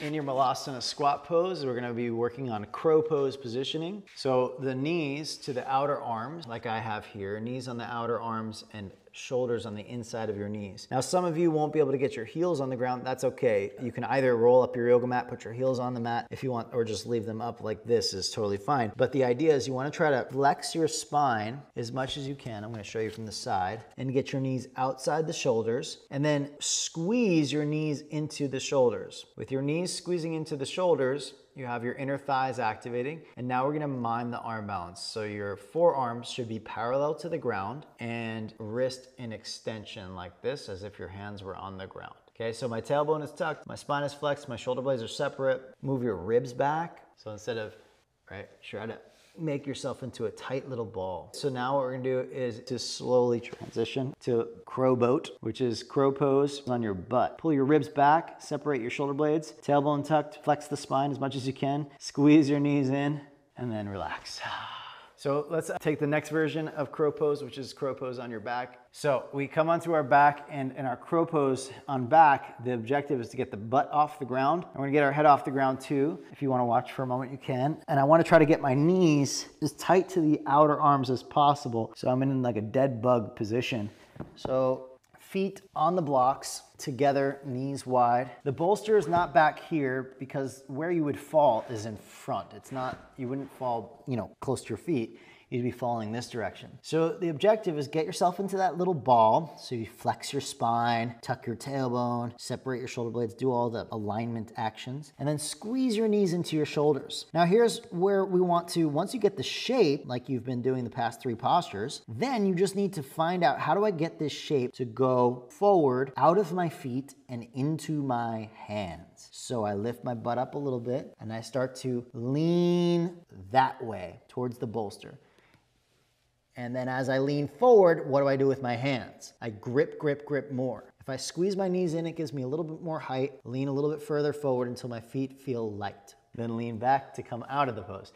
In your Bakasana squat pose, we're gonna be working on crow pose positioning. So the knees to the outer arms, like I have here, knees on the outer arms and shoulders on the inside of your knees. Now, some of you won't be able to get your heels on the ground. That's okay. You can either roll up your yoga mat, put your heels on the mat if you want, or just leave them up like this is totally fine. But the idea is you want to try to flex your spine as much as you can. I'm going to show you from the side, and get your knees outside the shoulders, and then squeeze your knees into the shoulders. With your knees squeezing into the shoulders, you have your inner thighs activating, and now we're gonna mime the arm balance. So your forearms should be parallel to the ground and wrist in extension like this, as if your hands were on the ground. Okay, so my tailbone is tucked, my spine is flexed, my shoulder blades are separate. Move your ribs back. So instead of, try to make yourself into a tight little ball. So now what we're gonna do is to slowly transition to crow boat, which is crow pose on your butt. Pull your ribs back, separate your shoulder blades, tailbone tucked, flex the spine as much as you can, squeeze your knees in, and then relax. So let's take the next version of crow pose, which is crow pose on your back. So we come onto our back, and in our crow pose on back, the objective is to get the butt off the ground. And we're gonna get our head off the ground too. If you wanna watch for a moment, you can. And I wanna try to get my knees as tight to the outer arms as possible. So I'm in like a dead bug position. So feet on the blocks, together, knees wide. The bolster is not back here because where you would fall is in front. It's not, you wouldn't fall, close to your feet. You'd be falling this direction. So the objective is get yourself into that little ball. So you flex your spine, tuck your tailbone, separate your shoulder blades, do all the alignment actions, and then squeeze your knees into your shoulders. Now here's where we want to, once you get the shape, like you've been doing the past 3 postures, then you just need to find out, how do I get this shape to go forward out of my feet and into my hands? So I lift my butt up a little bit and I start to lean that way towards the bolster. And then as I lean forward, what do I do with my hands? I grip, grip, grip more. If I squeeze my knees in, it gives me a little bit more height. Lean a little bit further forward until my feet feel light. Then lean back to come out of the pose.